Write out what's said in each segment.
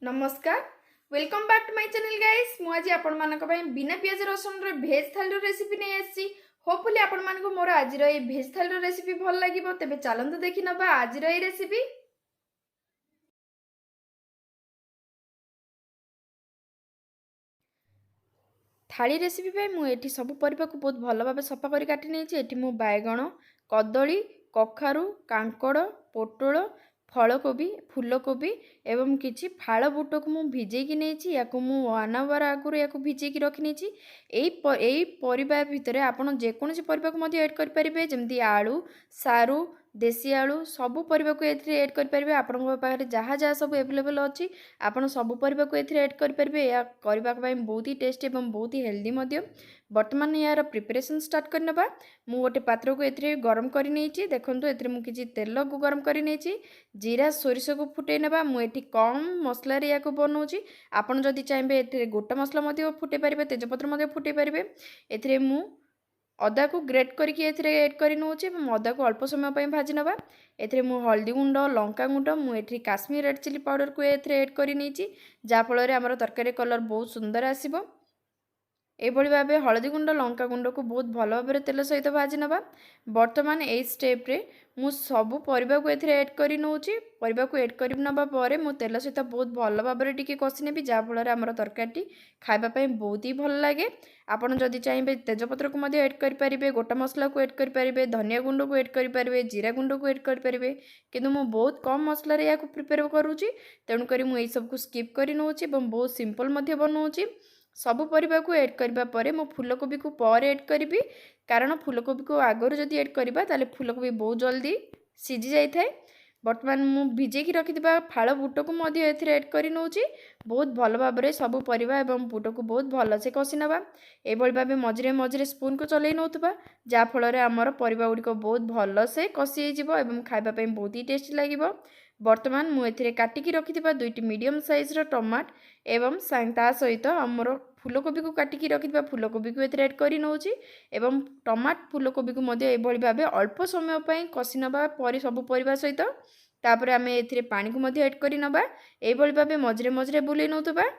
नमस्कार welcome back to my channel guys मु आज आपण मानक पई बिना प्याज रसुन रे भेज थाली रेसिपी नै आसी होपफुली आपण मानक मोर आज रो ए भेज थाली रेसिपी भल लागिवो तबे चलंतु देखि नबा आज रो ए रेसिपी। थाली रेसिपी पे मु एठी सब परिबा को बहुत भल भाबे सफा करी काटी नै छी। एठी मु बायगण कदली कखारु कांकड़ पोटल फलकोबी फूलकोबी एवं किछि फाड़ बुट को मु भिजे की नै छी। याको मु 1 आवर आगुर याको भिजे की रखि नै छी। एई परिबा भितरे आपण जे कोनोसी परिबा को मध्ये ऐड करि परिबे जेमति आलू सारू देसी आलू सबु परिबा को एथरे ऐड करि परिबे। आपन पाखरे जहा जहा सब अवेलेबल अछि आपण सबु परिबा को एथरे ऐड करि परिबे। या परिबा पई बहुत ही टेस्टी एवं बहुत ही हेल्दी मध्ये। वर्तमान यार प्रिपरेशन स्टार्ट करनबा मु गोटे पात्र को एथरे गरम करि नै छी। देखंतु एथरे मु किछि तेल को गरम करि नै छी। जीरा सोरिष को फुटे नेबा मु एठी कम मसला रे याको बनौची। आपण जदि चाहेबे एथरे गोटा मसला मध्ये फुटे परिबे तेजपत्र मध्ये फुटे परिबे। एथरे मु अदा को ग्रेट करके एथरे ऐड करि नउची। अदा को अल्प समय पई भाजी नबा। एथरे मु हल्दी गुंड लंका गुंड मु एथरे काश्मीर रेड चिली पाउडर को एथरे ऐड करि नैची जा फल रे हमर तरकारी कलर बहुत सुंदर आसीबो। एभली भाबे हल्दी गुंड लंका गुंड को बहुत भल भाबे तेल सहित भाजी नबा। वर्तमान ए स्टेप रे मु सबु परिबा को एथरे ऐड करि नउची। परिबा को ऐड करि नबा परे मु तेल सहित बहुत भल भाबे टिके कसी नेबी जा फल रे हमर तरकारी खाइबा पई बहुत ही भल लागे। आपण जदि चाहेबे तेजपत्र को मध्ये ऐड करि परिबे गोटा मसला को ऐड करि परिबे धनिया गुंड को ऐड करि परिबे जीरा गुंड को ऐड करि परिबे। किंतु मु बहुत कम मसला रे याको प्रिपेयर करूची तेणु करी मु एई सब को स्किप करि नउची एवं बहुत सिंपल मध्ये बनौची। सबु परिबा को ऐड करबा परे मु फूलकोबी को पर ऐड करिबी कारण फूलकोबी को आगर जदि ऐड करबा ताले फूलकोबी बहुत जल्दी सिझी जाई थाए। वर्तमान मु भिजे की रखिथिबा फाळ बुट को मध्ये एथरे ऐड करि नउची। बहुत भल भाबरे सबु परिबा एवं बुट को बहुत भल से कसी नबा। एभली भाबे मझरे मझरे स्पून को चलै नउतबा जा फल रे हमर परिबा गुडी को बहुत भल से कसी जिवो एवं खाइबा पई बहुत ही टेस्टी लागिवो। वर्तमान मु एथरे काटी की रखिथिबा दुईटी मीडियम साइज रो टमाट एवं ता सहित हमर फूलकोबी को काटी की रखिथिबा फूलकोबी को एथरे ऐड करि नउची एवं टमाट फूलकोबी को मध्ये एभली भाबे अल्प समय पई कसी नबा परि सब परिबा सहित। तापर आमे एथरे पानी को मध्ये ऐड करि नबा एभली भाबे मझरे मझरे बुलै नउतबा।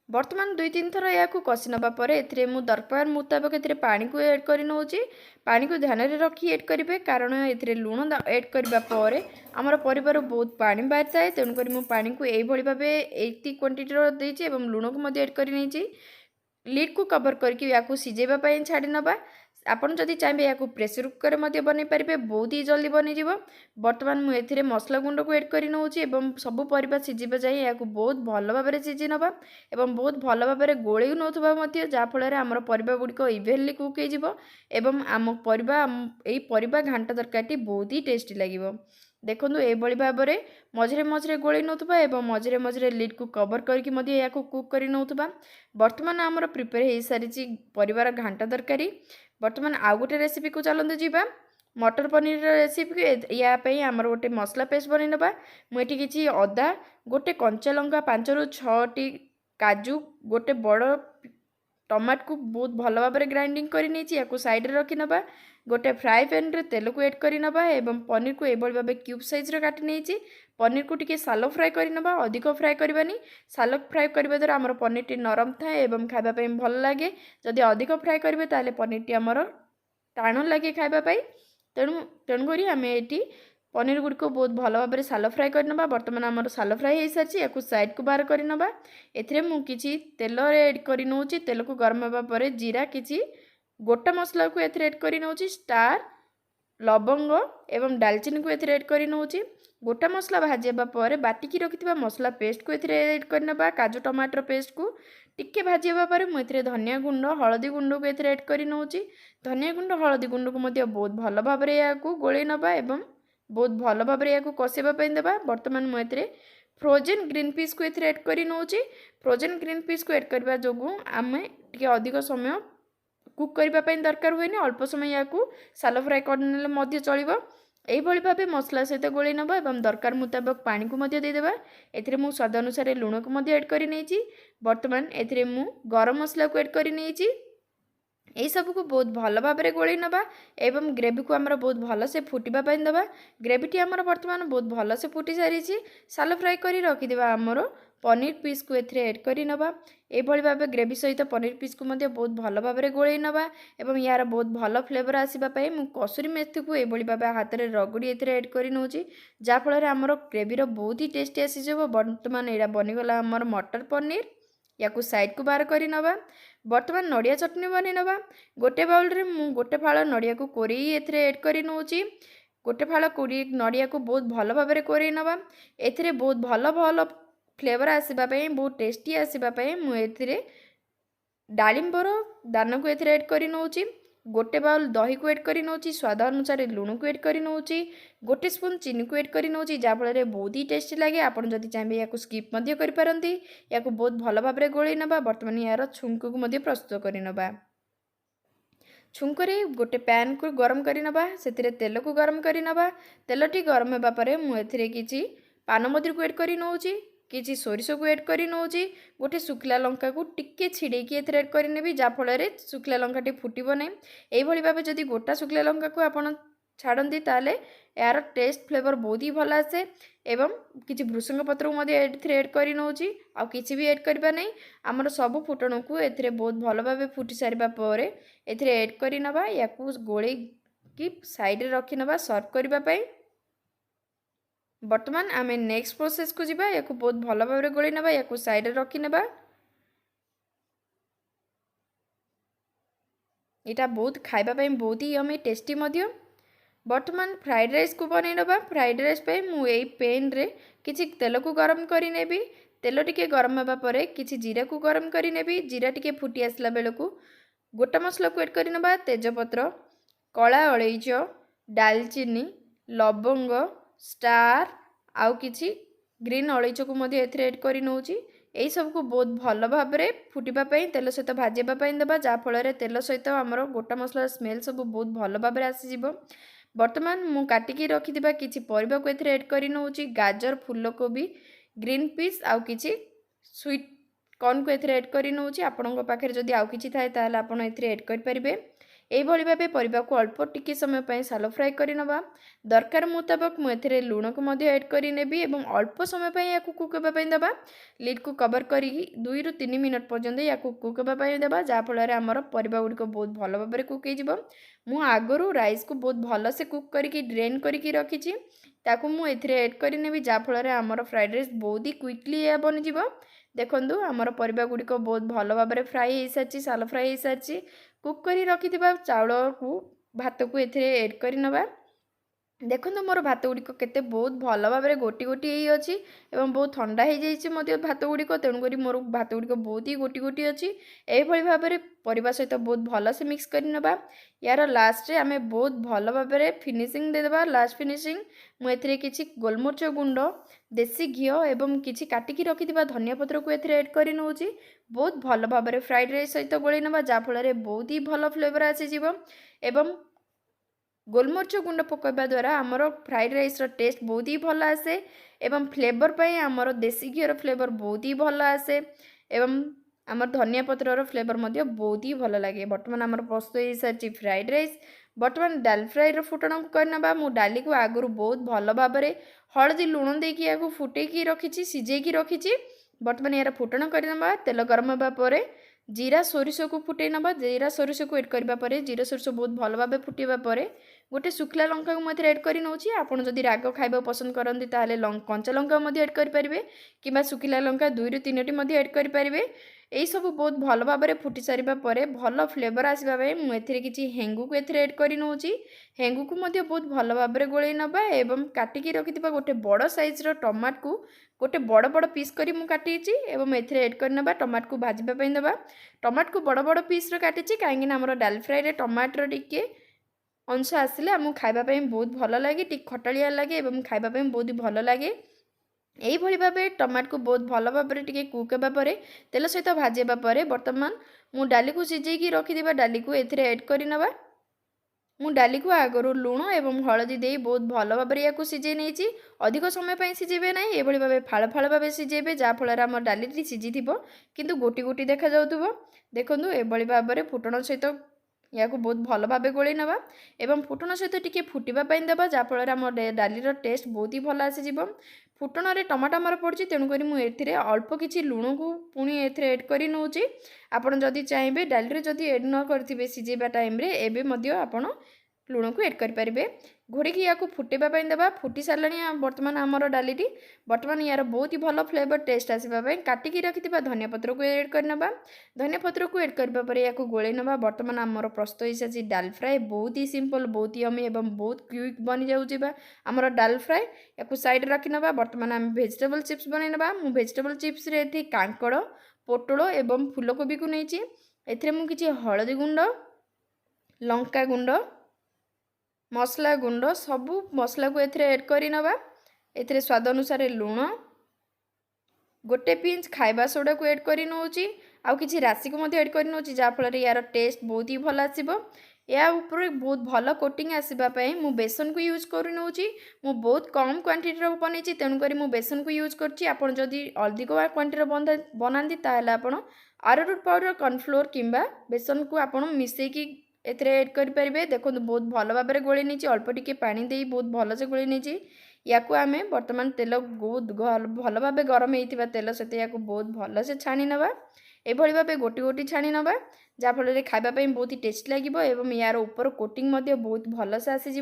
वर्तमान 2-3 थर या कषि नबा परे एथरे मु दरकार मुताबिक एथरे पानी को ऐड करि नउची। पानी को ध्यान रे रखी ऐड करिवे कारण एथरे लूण ऐड करबा परे हमर परिवार बहुत पानी बाहर थाए तेणु करी मु पानी को एई भली भाबे एती क्वांटिटी रो देछि एवं लूण को मध्ये ऐड करि नैछि। लिड को कवर करके या सिझेबा पई छाडी नबा। आपण जदि चाहेबे या प्रेशर कुकर मध्ये बनै परिबे बहुत ही जल्दी बनि जिवो। वर्तमान मु एथिरे मसला गुंड को ऐड करि नउची एवं सब परिबा सिझिबा जाय या बहुत भल भाबरे सिझि नबा एवं बहुत भल भाबरे गोळै नउथबा मध्ये जा फल रे हमर परिबा गुडी को इवेनली कुक हे जिवो एवं आम परिबा एई परिबा घांटा तरकारी बहुत ही टेस्टी लागिवो। देखंतु ए बळी भाबरे मझरे मझरे गोळै नउथबा एवं मझरे मझरे लिड को कवर करके मध्ये या कुक करि नउथबा। वर्तमान हमर प्रिपेयर हे सारिची परिवार घांटा तरकारी। वर्तमान आउ गोटे रेसिपी को चलते जीवा मटर पनीर रेसिपी या आमर गोटे मसला पेस्ट बन नबा। मुझे किसी अदा गोटे कंचा लंका 5 ରୁ 6टी काजू गोटे बड़ टमाट को बहुत भल भाव ग्राइंडिंग कर साइड रखी नबा। गोटे फ्राए पैन रे तेल को ऐड कर नबा एवं पनीर को एभली भाव क्यूब साइज रे काटी नहीं। पनीर को टिके सालो फ्राए कर नबा अधिक फ्राए करबानी। सालो फ्राए करबा द्वारा हमर पनीर टी नरम थाए एवं खाइबा पई भल लागे। जदि अधिक फ्राए करबे ताले पनीर टी हमर टाण लागे खाइबा पई तेणु करी आमे एटी पनीर गुडी को बहुत भल भाव सालो फ्राए कर नबा। वर्तमान हमर सालो फ्राए हो सारी या साइड को बाहर कर नबा। एथिरे मु किछि तेल ऐड कर नउची। तेल को गरम होबा परे जीरा किछि गोटा मसला को एथिरे ऐड कर नउची। स्टार लवंग एवं दालचीनी को एथिरे ऐड कर नउची। गोटा मसला भाजीबा परे बाटिकी रखिथिबा मसला पेस्ट को एथिरे ऐड कर नबा। काजू टमाटर पेस्ट को टिके भाजीबा परे मु एथिरे धनिया गुंड हळदी गुंड को एथिरे ऐड कर नउची। धनिया गुंड हळदी गुंड को मध्ये बहुत भल भाबरे या गोळे नबा एवं बहुत भल भाबरे या कसेबा पई देबा। वर्तमान मु एथिरे फ्रोजन ग्रीन पीस को एथिरे ऐड कर नउची। फ्रोजन ग्रीन पीस को ऐड करबा जोगु आमे टिके अधिक समय कुक करबा पई दरकार होइनी। अल्प समय या सालो फ्राए करनेले मध्ये चलिबो। एई भली भाबे मसला सहित गोळै नबा एवं दरकार मुताबिक पानी को मध्ये दे देबा। एथिरे मु स्वाद अनुसार लूण को मध्ये ऐड करि नैची। वर्तमान एथिरे मु गरम मसला को ऐड करि नैची। यही सबको बहुत भल भाव गोल नवा एवं ग्रेवी को आमर बहुत भल से फुटापी दबा। ग्रेवीटी आमर बर्तमान बहुत भल से फुटी सारी सालो फ्राए कर रखिदेवा आमर पनीर पीस को एथिरे ऐड करी नबा। एभली भाव ग्रेवी सहित पनीर पीस को मध्य बहुत भल भाव गोल नबा एवं यार बहुत भल फ्लेवर आसवाई मु कसुरी मेथी को एभली भाव हाथ में रगड़ी एथिरे ऐड कर नौची जहाँफल आमर ग्रेवीर बहुत ही टेस्टी आसीजो। बर्तमान यहाँ बनीगला आमर मटर पनीर या साइड को बाहर कर नवा। बर्तमान नड़िया चटनी बनी नवा। गोटे बाउल रे मु गोटे फाड़ नड़िया को कोरी एथिरे ऐड कर नौची। गोटे फाड़ कोरी नड़िया को बहुत भल भाव कोरी नवा। एथिरे बहुत भल भल फ्लेवर आसवाई बहुत टेस्टी आसवाई मुझे डालिंबर दान को एथिरे ऐड कर नौची। गोटे बाउल दही को ऐड कर नौची। स्वाद अनुसार लुण को ऐड कर नौची। गोटे स्पून चीनी को ऐड कर नौची जहाँफल बहुत ही टेस्टी लगे। आपड़ जदि चाहिए या स्किप करपारती या बहुत भल भाव गोल नवा। बर्तमान यार छुंक को प्रस्तुत कर नवा। छुंकरे गोटे पैन को गरम कर नवा। से तेल को गरम कर नवा। तेलटी गरम होगापर मुझे किसी पान मधुरी को ऐड कर नौची। किसी सोरिष को ऐड कर नौची। गोटे सुखला लंका को टिके छिड़ेकी एथरे ऐड करनेबी जहाँफल सुखला लंकाटी फुटब ना। यही भाव जदि गोटा सुखला लंका को आपड़ छाड़ती ताले यार टेस्ट फ्लेवर बहुत ही भल आसे। एवं किसी भृषंग पत्र को ऐड कर नौची आउ किसी भी ऐड करबा नहीं। आमर सब फुटण को एथरे बहुत भल भाव फुटी सारा पर एथरे ऐड कर नवा। या गोले कि साइड रे रखी नवा सर्व करने। बर्तमान आम नेक्स्ट प्रोसेस को जीवा। या बहुत भल भाव गोल नवा। या साइड रे रखी नवा। यहाँ बहुत खाइबापी बहुत ही यमी टेस्टी मध्य। बर्तमान फ्राइड राइस को बन नवा। फ्राइड राइस पे मुझे पेन रे किसी तेल को गरम करी। तेल टिके गरम होगापर किसी जीरा को गरम करी। जीरा टिके फुटी आसला बेलू गोटा मसला को ऐड कर नवा। तेजपत्र कला अलैच डालचीनी लवंग स्टार आउ किछि ग्रीन अलैच को ऐड कर नौची। यही सब को बहुत भल भाव फुटापी तेल सहित भाजापी देवा जहाँफल तेल सहित आमर गोटा मसलार स्मेल सब बहुत भल भाव आसीज। बर्तमान मु काटिकी रखिथिबा किछि परिबा को एथरे ऐड करि नउची। गाजर फूलकोबी ग्रीन पीस आउ किछि स्वीट कॉर्न को एथरे ऐड करि नउची। आपणक पाखरे जदि आउ किछि थाए ताले आपण एथरे ऐड करि परिबे। एई भली भाबे परिबा को अल्प टिके समय पय सालो फ्राई करि नबा। दरकार मुताबक मु एथरे लूण को मध्ये ऐड करि नेबी एवं अल्प समय पय याकु कुक हेबा पय देबा। लिड को कवर करी 2 रु 3 मिनट पर्यंत याकु कुक हेबा पय देबा जहाँफल आमर परिबा गुडी को बहुत भल भाबरे कुक हेजिबो। मु आगरू राइस को बहुत भल से कुक करके ड्रेन करके रखी ताकू मु एथरे ऐड करि नेबी जहाँफल आमर फ्राइड राइस बहुत ही क्विकली या बन जिवो। देखंतु आमर परिबा गुडी को बहुत भल भाबरे फ्राई हो सारछि सालो फ्राई हो सारछि। कुक करी रखिथिबा चाउल को भात को एथरे ऐड करि नबा। देखो मोर भात गुड़िक केते बहुत भल भाव गोटी गोटी ही अच्छी एवं बहुत ठंडा हो जाइए भात गुड़िक तेणुक मोर भात गुड़िक बहुत ही गोटी गोटी अच्छी। यही भाव में परिवा सहित बहुत भल से मिक्स कर नबा। यार लास्ट रे आमे बहुत भल भाव फिनिशिंग देदेबा। लास्ट फिनिशिंग मुझे किसी गोलमरिच गुंड देसी घी एवं किसी काटिकी रखिथिबा धनिया पत्र को एथरे ऐड कर नउची। बहुत भल भाव फ्राइड राइस सहित गोले नबा जहाँफल बहुत ही भल फ्लेवर आसीज। एवं गोलमरिच गुंड पकाइबा द्वारा आमर फ्राइड राइस टेस्ट बहुत ही भल आसे एवं फ्लेवर पाई आमर देसी घी फ्लेवर बहुत ही भल आसे एवं आमर धनिया पत्रर फ्लेवर मध्य बहुत ही भल लगे। बर्तमान आमर प्रस्तुत हो सारी फ्राइड राइस। बर्तमान डाल फ्राई फुटण को करना मु डाली को आगु बहुत भल भाव हलदी लुण देकी या फुटेकी रखी सिझेकी रखी। बर्तमान यार फुटण करना तेल गरम होगा जीरा सोरिष को फुटे नबा। जीरा सोरिष को ऐड करबा परे जीरा सोरिष बहुत भल भाव फुटेबा परे गोटे सुखला लंका को मध्य ऐड कर नउची। आपन जदि राग खाइबा पसंद करंती ताले कंचा लंका मध्य ऐड कर परिबे किबा सुखला लंका 2 रु 3 टी मध्य ऐड कर परिबे। एई सब बहुत भल भाव फुटी सारिबा परे भल फ्लेवर आसीबा पय मु एथिरे किछि हेंगु को एथिरे ऐड कर नउची। हेंगु को मध्य बहुत भल भाव गोळै नबा एवं काटिकी रखिथिबा गोटे बड़ साइज रो टमाट को गोटे बड़ बड़ पीस करी मु काटिछि एवं एथिरे ऐड कर नबा। टमाट को भाजिबा पय देबा। टमाट को बड़ बड़ पीस रो काटिछि काहेकि हमर डाल फ्राई रे टमाट रो टिके अंश आसिले आम खाइबा पय बहुत भल लागे टिक खटालिया लागे एवं खाइबा पय बहुत भल लागे। यही भली भाव टमाट को बहुत भल भाव कुक हेबा परे तेल सहित भाजेबा परे बर्तमान मु डाली को सिझेकी रखिथिबा डाली को एथिरे ऐड करि नबा। मु डाली को आगरू लुण एवं हलदी दे बहुत भल भाव या सिझे नहीं। अधिक समय पर सिझेबे ना ये भाव फाड़ फाड़ भाव सिझेबे जहाँफल आम डाली सिझी किंतु गोटी गोटी देखा जाउथबो। देखंतु एभली भाव फुटण सहित या बहुत भल भाव गोल नवा एवं फुटण सहित टिके फुटापी देवा जहाँफल आम डालीर टेस्ट बहुत ही भल आसीज फुटण में टमाटो आमर पड़ी तेणुक मुझे अल्प किसी लुण को पुणी एड कर नौची आपड़ जदि चाहिए डाली जदि एड न करेंगे सीझेबा टाइम एवं आपड़ लुण को एड करेंगे घोड़े या फुटेबाई देवा फुटी सारे बर्तमान आमर डालीटी बर्तमान यार बहुत ही भल फ्लेवर टेस्ट आसवाई काटिकी रखि धनिया पत्र को एड करना धनिया पत्र को एड करने या गोल ना बर्तमान आमर प्रस्तुत हो सारी डाल फ्राए बहुत ही सिंपल बहुत ही यमी एवं बहुत क्विक बनी जाऊँगा आमर डाल फ्राए या साइड रखी ना बर्तमान आम भेजिटेबल चिप्स बनईना मु भेजिटेबल चिप्स रे कांकड़ पोटल एवं फूलकोबी को नहीं एथरे हलदी गुंड लंका गुंड मसला गुंड सबू मसला को एथरे ऐड करी नबा एथरे स्वाद अनुसार लुण गोटे पिंच खाइबा सोडा को ऐड करी नौची आउ किछि राशि को मध्य ऐड करी नौची जाफल यार टेस्ट बहुत ही भल आसीबो या ऊपर बहुत भल कोटिंग आसीबा पई मु बेसन को यूज करी नौची मु बहुत कम क्वांटिटी रो बनेछि तेनु करी मु बेसन को यूज करछि आपण जदि अधिक क्वांटिटी रो बनांती ताहले आपण अरारोट पाउडर कॉर्नफ्लोर किंबा बेसन को आपण मिसेई की एथरे ऐड करि परिबे देखो बहुत भल भाव में गोली नहीं अल्प टिके पानी दे बहुत भल से गोली नहीं या आम बर्तमान तेल बहुत भल भाव गरम होता तेल सहित या बहुत भल से छाणी नवा एभली भाव गोटी गोटी छाणी नवा जहाँफल खावाई बहुत ही टेस्ट लगे एवं यार ऊपर कोटिंग बहुत भल से आसीज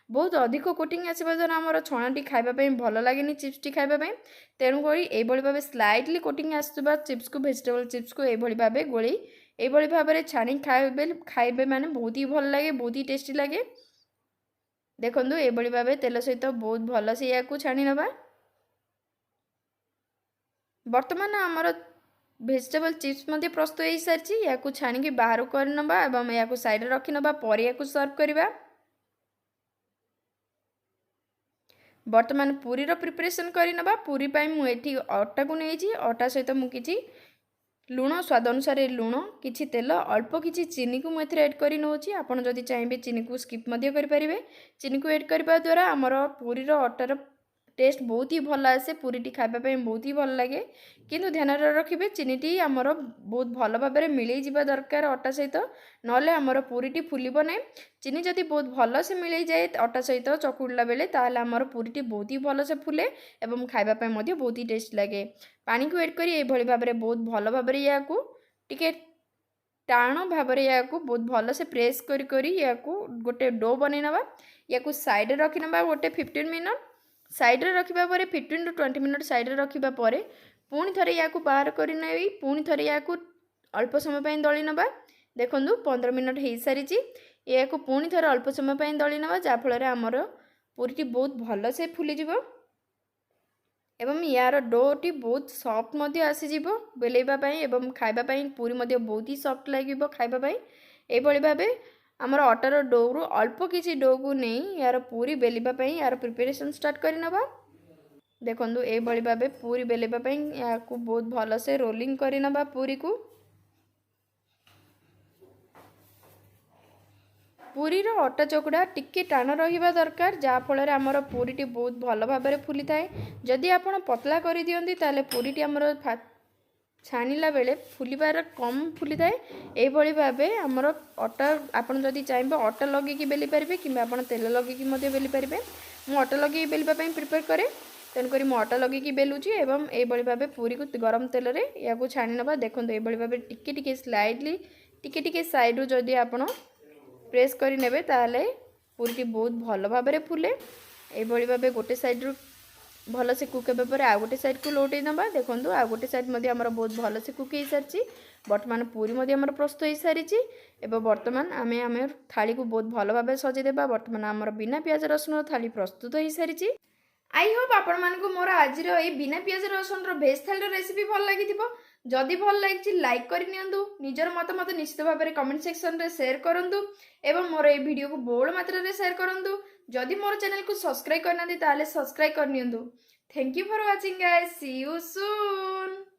बहुत अधिक कोटिंग आसवा द्वारा आम छणाटी खावाई भल लगे चिप्स खावाई तेणुक ये भाव स्लाइटली कोटिंग आसुवा चिप्स को भेजिटेबल चिप्स को ये भाव गोली ये भाव में छाणी खाइबे माने बहुत ही भल लगे बहुत ही टेस्टी लगे देखो ये भाव तेल सहित बहुत भल से या छाणी नवा बर्तमान आमर भेजिटेबल चिप्स मध्य प्रस्तुत हो सारी या छाणी बाहर कर नबा एवं या साइड रखी नबा पर या सर्व करवा बर्तमान पूरी रो प्रिपरेशन करी नबा पूरी पाई मु एठी अटा को नहीं अटा सहित मु किछि लुण स्वाद अनुसार लुण किछि तेल अल्प किछि चीनी को मुझे ऐड कर नौची आपड़ जदि चाहिए चीनी को स्किप करें चीनी को ऐड करने द्वारा आमर पूरी अटार टेस्ट बहुत ही भल आसे पूरीटी खावाई बहुत ही भल लगे किंतु ध्यान रखिए चीनीटी आमर बहुत भल भाव में मिल जावा दरकार अटा सहित नले आमर पूरीटी फुलब ना चीनी जदि बहुत भल से मिल जाए अटा सहित चकुड़ा बेले ताहले आमर पूरीटी बहुत ही भल से फुले एवं खावाई बहुत ही टेस्ट लगे पानी को ऐड करी एभली भाव में बहुत भल भाव में या टिके टाण भाव में या बहुत भल से प्रेस करी या गोटे डो बन नवा या साइड रखी नवा गोटे 15 मिनट साइड रखिबा परे 15 to 20 मिनट साइड रखिबा परे पुणी थरे या बाहर करी नै पुणी थरे या अल्प समय पई दଳି नबा देखंदु 15 मिनट हो सारी या पुणी थरे अल्प समय पई दଳି नबा जाफल आमर पूरीटी बहुत भल से फुली जीवो एवं यार डोटी बहुत सॉफ्ट मध्य आसीज बेलैबा एवं खाइबापी पूरी मध्य बहुत ही सॉफ्ट लगे खाइबापी एभली भाव आमर अटार डो रु अल्प किसी डो को नहीं यार पूरी बेलिबापी यार प्रिपरेशन स्टार्ट कर नबा देखंदु ए भली भाव पूरी बेलिबापी या बहुत भल से रोलिंग कर नबा पूरी को पूरी रो अटा चकुड़ा टिके टाण रहिबा दरकार जाफल आमर पूरीटी बहुत भल भाव में फुली थाए जदि आपण पतला कर दियंती ताले पूरीटी आमर छाणिला बेले फुलिबार कम फुली थाए ये भाव आमर अटा आपड़ जदि चाहिए अटा लगे बेली पारे कि तेल लगे बेली पारे मु अटा लगे बेलवाई प्रिपेयर करे तेणुक मु अटा लगे बेलुची एवं ये भाव पूरी को गरम तेल रे या छाणी नबा देखो ये भाव टिके स्लाइडली टिके साइड जदि आपड़ प्रेस करी नेबे ताले पूरीटी बहुत भल भाव में फुले ये भाव गोटे साइड रु भल से कुक होगा पर आ गोटे साइड को लौटे नबा देखो आ गोटे साइड आमर बहुत भल से कुक हो सारी बर्तमान पूरी आमर प्रस्तुत हो सारी एवं बर्तमान आम थाली को बहुत भल भाव सजेदेबा बर्तमान आमर बिना प्याज रसुण थाली प्रस्तुत हो सारी आई होप आपण मानकु मोर आज बिना प्याज रसुण भेज थाली रेसिपी भल लगी जदि भल लगी लाइक कर निजर मतामत निश्चित भाव में कमेंट सेक्शन रे शेयर करूँ एवं मोर ये वीडियो को बहुल मात्रा रे शेयर करूँ जदि मोर चैनल को सब्सक्राइब करना ताले सब्सक्राइब कर नियंतु thank you for watching guys see you soon.